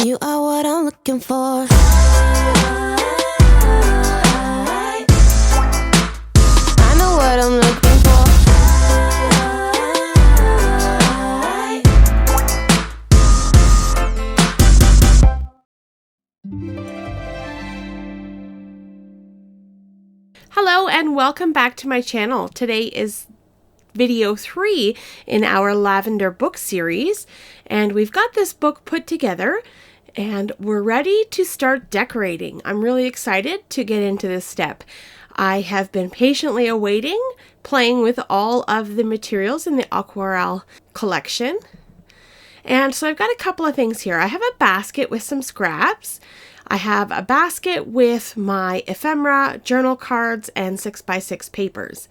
You are what I'm looking for. I know what I'm looking for. Hello and welcome back to my channel. Today is video 3 in our lavender book series, and we've got this book put together and we're ready to start decorating. I'm really excited to get into this step. I have been patiently awaiting playing with all of the materials in the Aquarelle collection. And so I've got a couple of things here. I have a basket with some scraps. I have a basket with my ephemera, journal cards, and 6x6 papers.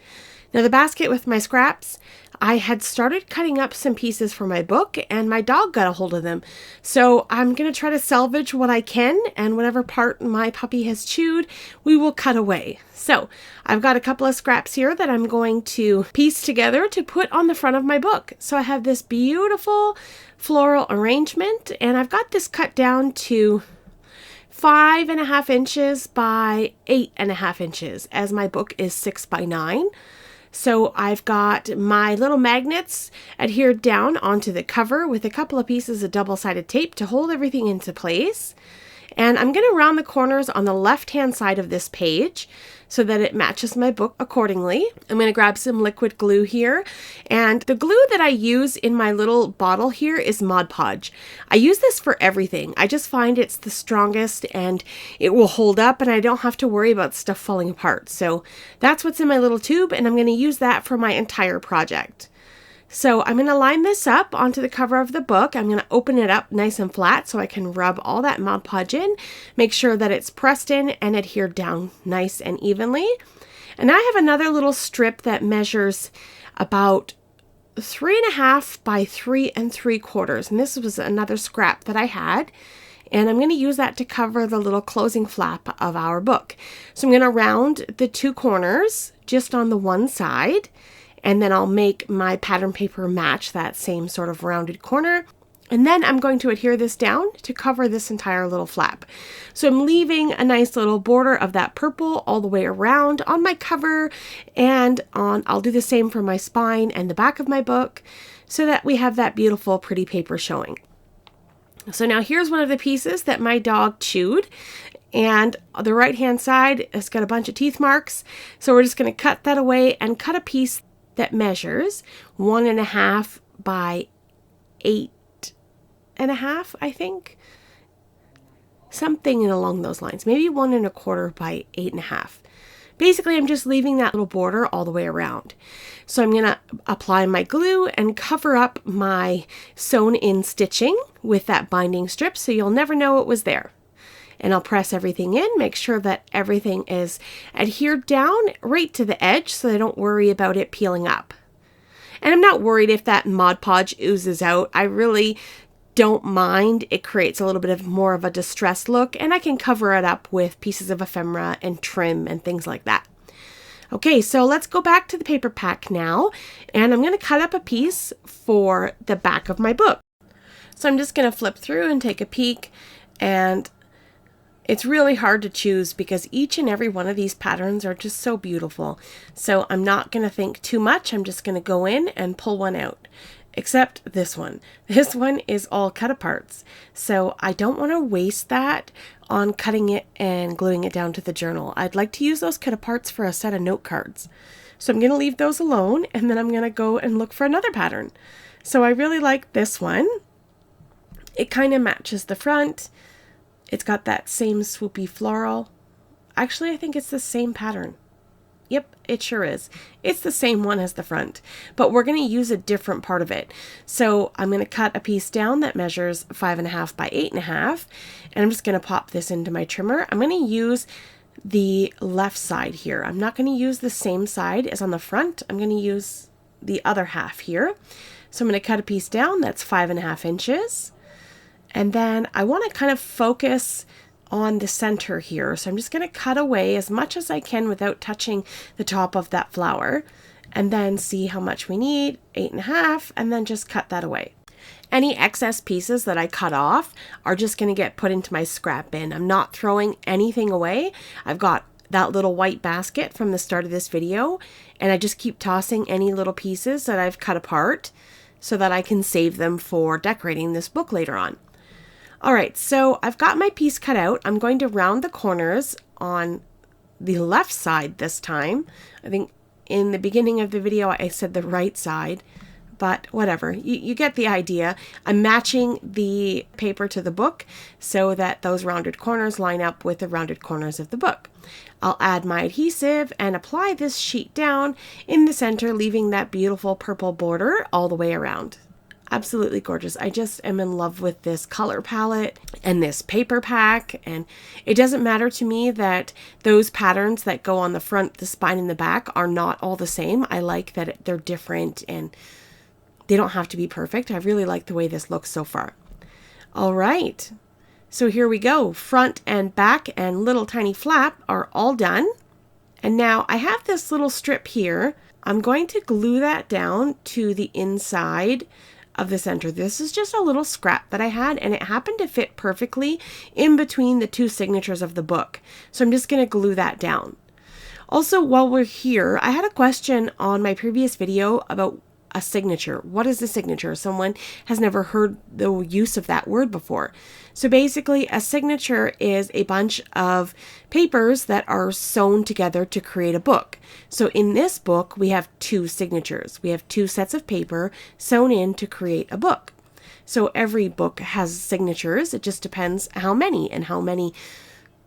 Now the basket with my scraps, I had started cutting up some pieces for my book and my dog got a hold of them. So I'm going to try to salvage what I can, and whatever part my puppy has chewed, we will cut away. So I've got a couple of scraps here that I'm going to piece together to put on the front of my book. So I have this beautiful floral arrangement, and I've got this cut down to 5.5 inches by 8.5 inches, as my book is 6 by 9. So I've got my little magnets adhered down onto the cover with a couple of pieces of double-sided tape to hold everything into place. And I'm going to round the corners on the left-hand side of this page so that it matches my book accordingly. I'm going to grab some liquid glue here. And the glue that I use in my little bottle here is Mod Podge. I use this for everything. I just find it's the strongest and it will hold up and I don't have to worry about stuff falling apart. So that's what's in my little tube, and I'm going to use that for my entire project. So I'm going to line this up onto the cover of the book. I'm going to open it up nice and flat so I can rub all that Mod Podge in, make sure that it's pressed in and adhered down nice and evenly. And I have another little strip that measures about 3.5 by 3 3/4. And this was another scrap that I had. And I'm going to use that to cover the little closing flap of our book. So I'm going to round the two corners just on the one side. And then I'll make my pattern paper match that same sort of rounded corner. And then I'm going to adhere this down to cover this entire little flap. So I'm leaving a nice little border of that purple all the way around on my cover, and I'll do the same for my spine and the back of my book so that we have that beautiful pretty paper showing. So now here's one of the pieces that my dog chewed, and the right hand side has got a bunch of teeth marks. So we're just going to cut that away and cut a piece that measures 1.5 by 8.5, I think. Something along those lines. Maybe 1.25 by 8.5. Basically, I'm just leaving that little border all the way around. So I'm going to apply my glue and cover up my sewn in stitching with that binding strip so you'll never know it was there. And I'll press everything in, make sure that everything is adhered down right to the edge so I don't worry about it peeling up. And I'm not worried if that Mod Podge oozes out. I really don't mind. It creates a little bit of more of a distressed look, and I can cover it up with pieces of ephemera and trim and things like that. Okay, so let's go back to the paper pack now, and I'm going to cut up a piece for the back of my book. So I'm just going to flip through and take a peek, and it's really hard to choose because each and every one of these patterns are just so beautiful. So I'm not going to think too much. I'm just going to go in and pull one out. Except this one. This one is all cut aparts. So I don't want to waste that on cutting it and gluing it down to the journal. I'd like to use those cut aparts for a set of note cards. So I'm going to leave those alone, and then I'm going to go and look for another pattern. So I really like this one. It kind of matches the front. It's got that same swoopy floral. Actually, I think it's the same pattern. Yep, it sure is. It's the same one as the front, but we're going to use a different part of it. So I'm going to cut a piece down that measures 5.5 by 8.5, and I'm just going to pop this into my trimmer. I'm going to use the left side here. I'm not going to use the same side as on the front. I'm going to use the other half here. So I'm going to cut a piece down that's 5.5 inches. And then I want to kind of focus on the center here. So I'm just going to cut away as much as I can without touching the top of that flower, and then see how much we need, 8.5, and then just cut that away. Any excess pieces that I cut off are just going to get put into my scrap bin. I'm not throwing anything away. I've got that little white basket from the start of this video, and I just keep tossing any little pieces that I've cut apart so that I can save them for decorating this book later on. Alright, so I've got my piece cut out. I'm going to round the corners on the left side this time. I think in the beginning of the video I said the right side, but whatever, you get the idea. I'm matching the paper to the book so that those rounded corners line up with the rounded corners of the book. I'll add my adhesive and apply this sheet down in the center, leaving that beautiful purple border all the way around. Absolutely gorgeous. I just am in love with this color palette and this paper pack, and it doesn't matter to me that those patterns that go on the front, the spine, and the back are not all the same. I like that they're different and they don't have to be perfect. I really like the way this looks so far. All right, so here we go. Front and back and little tiny flap are all done. And now I have this little strip here. I'm going to glue that down to the inside of the center. This is just a little scrap that I had, and it happened to fit perfectly in between the two signatures of the book. So I'm just going to glue that down. Also, while we're here, I had a question on my previous video about a signature. What is a signature? Someone has never heard the use of that word before. So basically, a signature is a bunch of papers that are sewn together to create a book. So in this book, we have two signatures. We have two sets of paper sewn in to create a book. So every book has signatures. It just depends how many and how many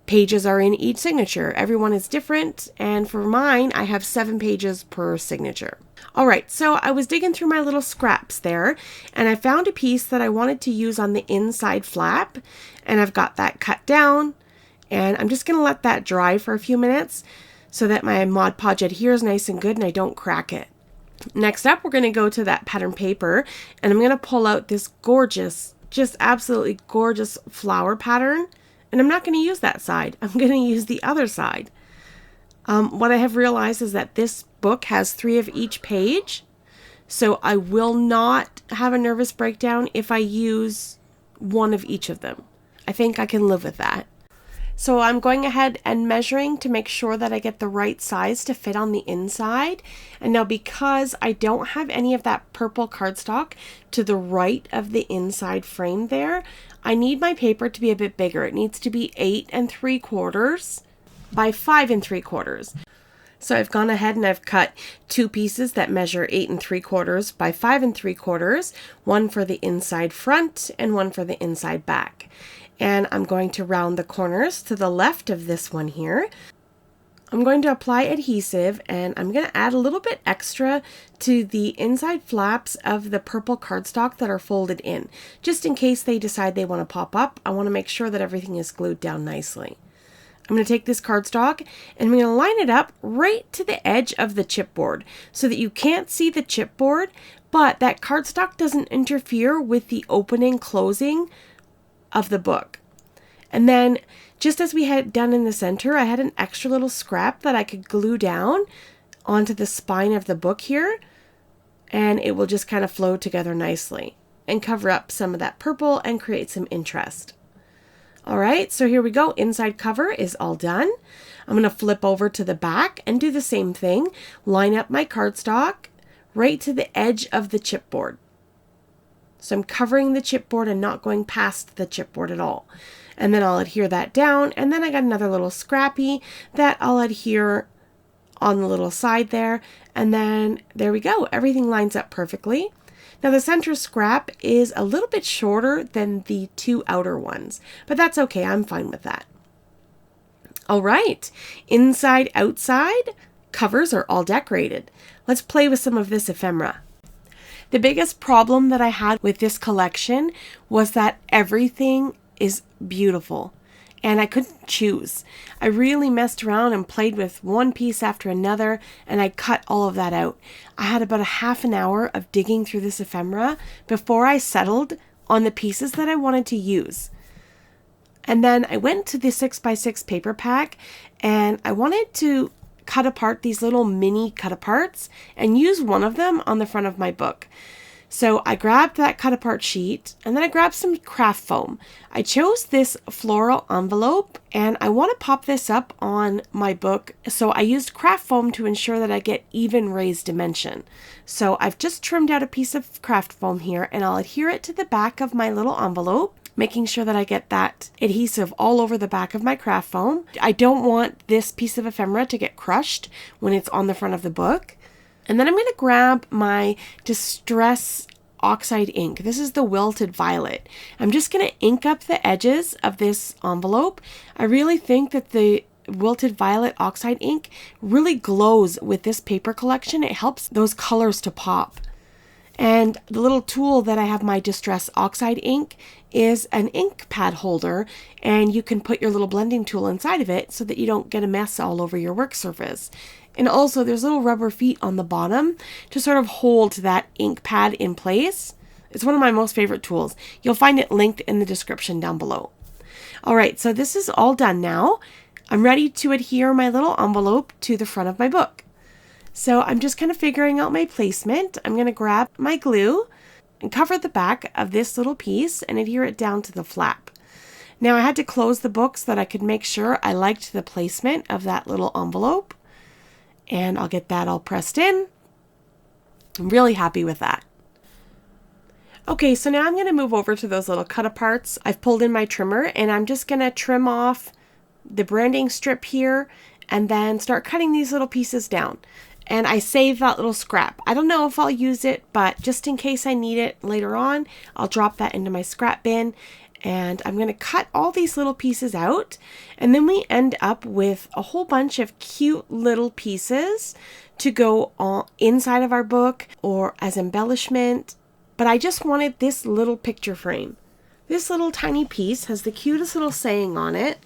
pages are in each signature. Everyone is different, and for mine, I have 7 pages per signature. Alright, so I was digging through my little scraps there, and I found a piece that I wanted to use on the inside flap, and I've got that cut down, and I'm just going to let that dry for a few minutes so that my Mod Podge adheres nice and good and I don't crack it. Next up, we're going to go to that pattern paper, and I'm going to pull out this gorgeous, just absolutely gorgeous flower pattern. And I'm not going to use that side. I'm going to use the other side. What I have realized is that this book has 3 of each page. So I will not have a nervous breakdown if I use one of each of them. I think I can live with that. So I'm going ahead and measuring to make sure that I get the right size to fit on the inside. And now because I don't have any of that purple cardstock to the right of the inside frame there, I need my paper to be a bit bigger. It needs to be 8 3/4 by 5 3/4. So I've gone ahead and I've cut 2 pieces that measure 8 3/4 by 5 3/4, one for the inside front and one for the inside back. And I'm going to round the corners to the left of this one here. I'm going to apply adhesive, and I'm going to add a little bit extra to the inside flaps of the purple cardstock that are folded in. Just in case they decide they want to pop up, I want to make sure that everything is glued down nicely. I'm going to take this cardstock and I'm going to line it up right to the edge of the chipboard so that you can't see the chipboard, but that cardstock doesn't interfere with the opening, closing of the book. And then, just as we had done in the center, I had an extra little scrap that I could glue down onto the spine of the book here, and it will just kind of flow together nicely and cover up some of that purple and create some interest. Alright, so here we go. Inside cover is all done. I'm going to flip over to the back and do the same thing. Line up my cardstock right to the edge of the chipboard. So I'm covering the chipboard and not going past the chipboard at all. And then I'll adhere that down, and then I got another little scrappy that I'll adhere on the little side there, and then there we go. Everything lines up perfectly. Now the center scrap is a little bit shorter than the 2 outer ones, but that's okay. I'm fine with that. All right, inside, outside, covers are all decorated. Let's play with some of this ephemera. The biggest problem that I had with this collection was that everything is beautiful and I couldn't choose. I really messed around and played with one piece after another, and I cut all of that out. I had about a half an hour of digging through this ephemera before I settled on the pieces that I wanted to use. And then I went to the 6x6 paper pack, and I wanted to cut apart these little mini cut aparts and use one of them on the front of my book. So I grabbed that cut apart sheet and then I grabbed some craft foam. I chose this floral envelope and I want to pop this up on my book. So I used craft foam to ensure that I get even raised dimension. So I've just trimmed out a piece of craft foam here and I'll adhere it to the back of my little envelope, making sure that I get that adhesive all over the back of my craft foam. I don't want this piece of ephemera to get crushed when it's on the front of the book. And then I'm going to grab my Distress Oxide ink. This is the Wilted Violet. I'm just going to ink up the edges of this envelope. I really think that the Wilted Violet Oxide ink really glows with this paper collection. It helps those colors to pop. And the little tool that I have my Distress Oxide ink is an ink pad holder, and you can put your little blending tool inside of it so that you don't get a mess all over your work surface. And also there's little rubber feet on the bottom to sort of hold that ink pad in place. It's one of my most favorite tools. You'll find it linked in the description down below. All right, so this is all done now. I'm ready to adhere my little envelope to the front of my book. So I'm just kind of figuring out my placement. I'm going to grab my glue and cover the back of this little piece and adhere it down to the flap. Now I had to close the book so that I could make sure I liked the placement of that little envelope. And I'll get that all pressed in. I'm really happy with that. Okay, so now I'm going to move over to those little cut aparts. I've pulled in my trimmer and I'm just going to trim off the branding strip here and then start cutting these little pieces down. And I save that little scrap. I don't know if I'll use it, but just in case I need it later on, I'll drop that into my scrap bin. And I'm going to cut all these little pieces out, and then we end up with a whole bunch of cute little pieces to go on inside of our book or as embellishment. But I just wanted this little picture frame. This little tiny piece has the cutest little saying on it.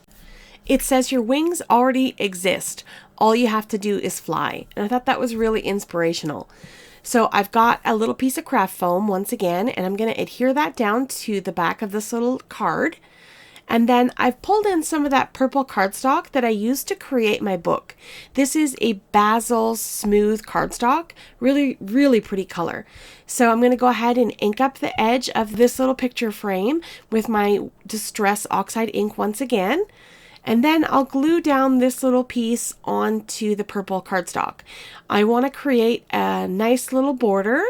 It says, "Your wings already exist. All you have to do is fly." And I thought that was really inspirational. So I've got a little piece of craft foam once again, and I'm going to adhere that down to the back of this little card. And then I've pulled in some of that purple cardstock that I used to create my book. This is a basil smooth cardstock, really, really pretty color. So I'm going to go ahead and ink up the edge of this little picture frame with my Distress Oxide ink once again. And then I'll glue down this little piece onto the purple cardstock. I want to create a nice little border.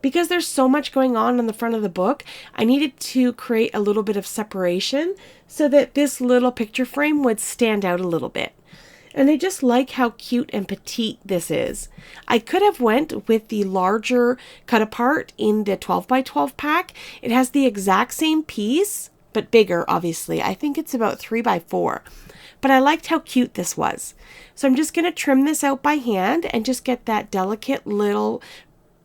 Because there's so much going on the front of the book, I needed to create a little bit of separation so that this little picture frame would stand out a little bit. And I just like how cute and petite this is. I could have went with the larger cut apart in the 12 by 12 pack. It has the exact same piece, but bigger, obviously. I think it's about 3 by 4. But I liked how cute this was. So I'm just going to trim this out by hand and just get that delicate little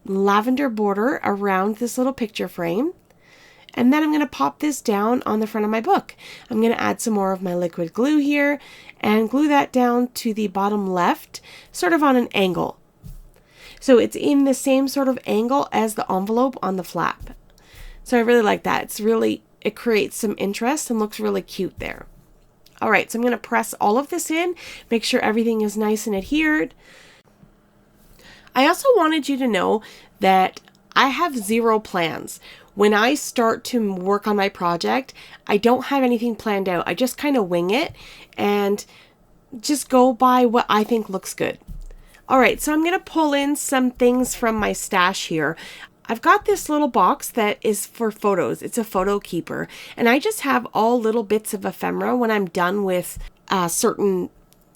lavender border around this little picture frame. And then I'm going to pop this down on the front of my book. I'm going to add some more of my liquid glue here and glue that down to the bottom left, sort of on an angle. So it's in the same sort of angle as the envelope on the flap. So I really like that. It creates some interest and looks really cute there. All right, so I'm going to press all of this in, make sure everything is nice and adhered. I also wanted you to know that I have zero plans. When I start to work on my project, I don't have anything planned out. I just kind of wing it and just go by what I think looks good. All right, so I'm going to pull in some things from my stash here. I've got this little box that is for photos. It's a photo keeper. And I just have all little bits of ephemera when I'm done with a certain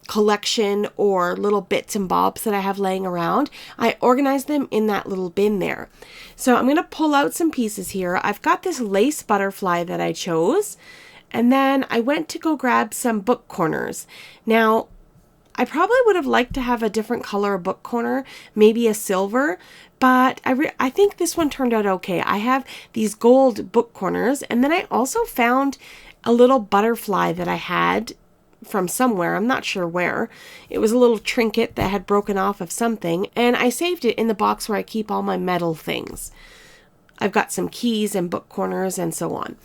collection or little bits and bobs that I have laying around. I organize them in that little bin there. So I'm going to pull out some pieces here. I've got this lace butterfly that I chose. And then I went to go grab some book corners. Now, I probably would have liked to have a different color book corner, maybe a silver, but I think this one turned out okay. I have these gold book corners, and then I also found a little butterfly that I had from somewhere. I'm not sure where. It was a little trinket that had broken off of something, and I saved it in the box where I keep all my metal things. I've got some keys and book corners and so on.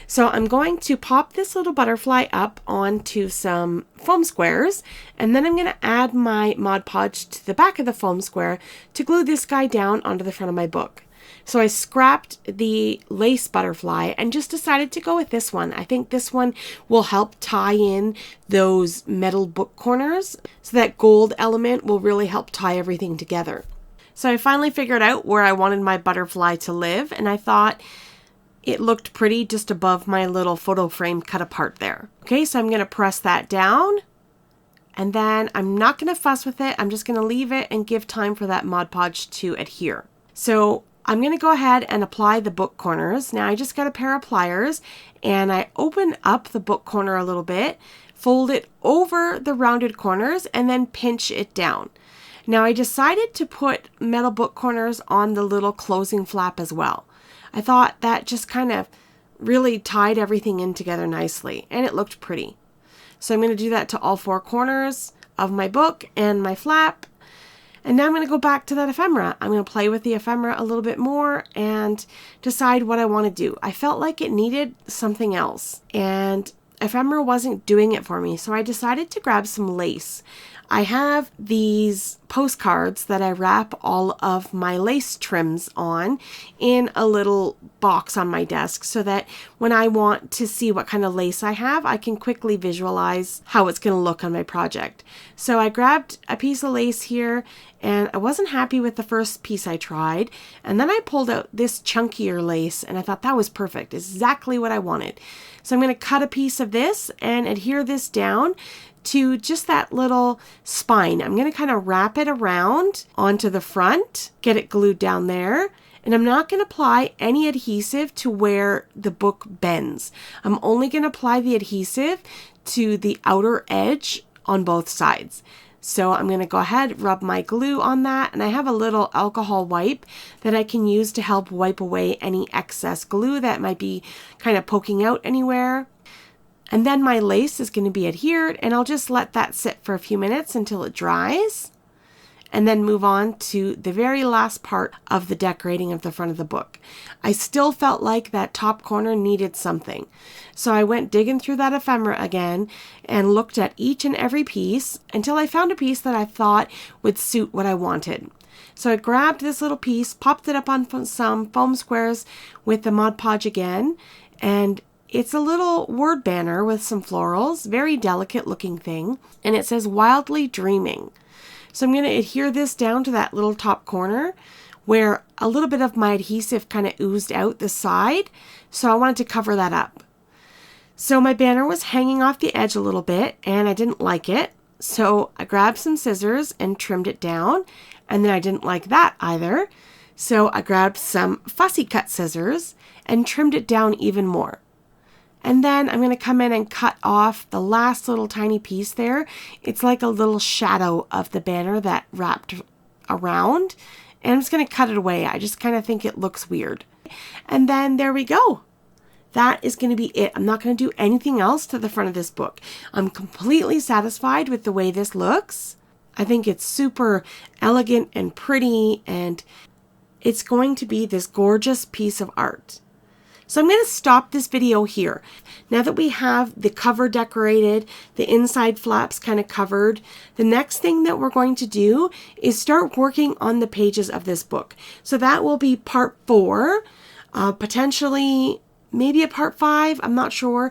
So I'm going to pop this little butterfly up onto some foam squares, and then I'm going to add my Mod Podge to the back of the foam square to glue this guy down onto the front of my book. So I scrapped the lace butterfly and just decided to go with this one. I think this one will help tie in those metal book corners, so that gold element will really help tie everything together. So I finally figured out where I wanted my butterfly to live, and I thought it looked pretty just above my little photo frame cut apart there. Okay, so I'm going to press that down, and then I'm not going to fuss with it. I'm just going to leave it and give time for that Mod Podge to adhere. So I'm going to go ahead and apply the book corners. Now I just got a pair of pliers and I open up the book corner a little bit, fold it over the rounded corners, and then pinch it down. Now I decided to put metal book corners on the little closing flap as well. I thought that just kind of really tied everything in together nicely, and it looked pretty. So I'm going to do that to all 4 corners of my book and my flap. And now I'm going to go back to that ephemera. I'm going to play with the ephemera a little bit more and decide what I want to do. I felt like it needed something else, and ephemera wasn't doing it for me, so I decided to grab some lace. I have these postcards that I wrap all of my lace trims on in a little box on my desk, so that when I want to see what kind of lace I have, I can quickly visualize how it's going to look on my project. So I grabbed a piece of lace here, and I wasn't happy with the first piece I tried, and then I pulled out this chunkier lace, and I thought that was perfect, exactly what I wanted. So I'm going to cut a piece of this and adhere this down to just that little spine. I'm going to kind of wrap it around onto the front, get it glued down there, and I'm not going to apply any adhesive to where the book bends. I'm only going to apply the adhesive to the outer edge on both sides. So I'm going to go ahead, rub my glue on that, and I have a little alcohol wipe that I can use to help wipe away any excess glue that might be kind of poking out anywhere. And then my lace is going to be adhered, and I'll just let that sit for a few minutes until it dries, and then move on to the very last part of the decorating of the front of the book. I still felt like that top corner needed something. So I went digging through that ephemera again and looked at each and every piece until I found a piece that I thought would suit what I wanted. So I grabbed this little piece, popped it up on some foam squares with the Mod Podge again, and it's a little word banner with some florals, very delicate looking thing, and it says Wildly Dreaming. So I'm going to adhere this down to that little top corner where a little bit of my adhesive kind of oozed out the side, so I wanted to cover that up. So my banner was hanging off the edge a little bit, and I didn't like it, so I grabbed some scissors and trimmed it down, and then I didn't like that either, so I grabbed some fussy cut scissors and trimmed it down even more. And then I'm going to come in and cut off the last little tiny piece there. It's like a little shadow of the banner that wrapped around. And I'm just going to cut it away. I just kind of think it looks weird. And then there we go. That is going to be it. I'm not going to do anything else to the front of this book. I'm completely satisfied with the way this looks. I think it's super elegant and pretty, and it's going to be this gorgeous piece of art. So I'm going to stop this video here. Now that we have the cover decorated, the inside flaps kind of covered, the next thing that we're going to do is start working on the pages of this book. So that will be part 4, potentially maybe a part 5, I'm not sure.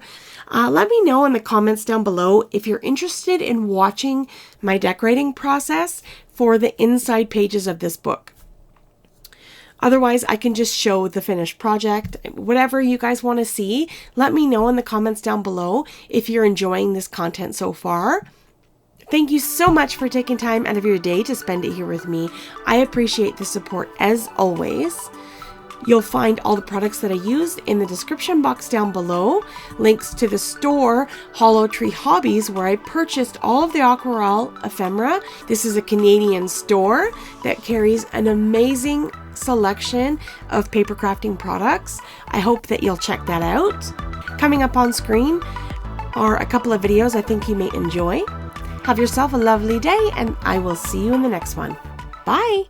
Let me know in the comments down below if you're interested in watching my decorating process for the inside pages of this book. Otherwise, I can just show the finished project. Whatever you guys want to see, let me know in the comments down below if you're enjoying this content so far. Thank you so much for taking time out of your day to spend it here with me. I appreciate the support as always. You'll find all the products that I used in the description box down below. Links to the store, Hollow Tree Hobbies, where I purchased all of the Aquarelle ephemera. This is a Canadian store that carries an amazing selection of paper crafting products. I hope that you'll check that out. Coming up on screen are a couple of videos I think you may enjoy. Have yourself a lovely day, and I will see you in the next one. Bye!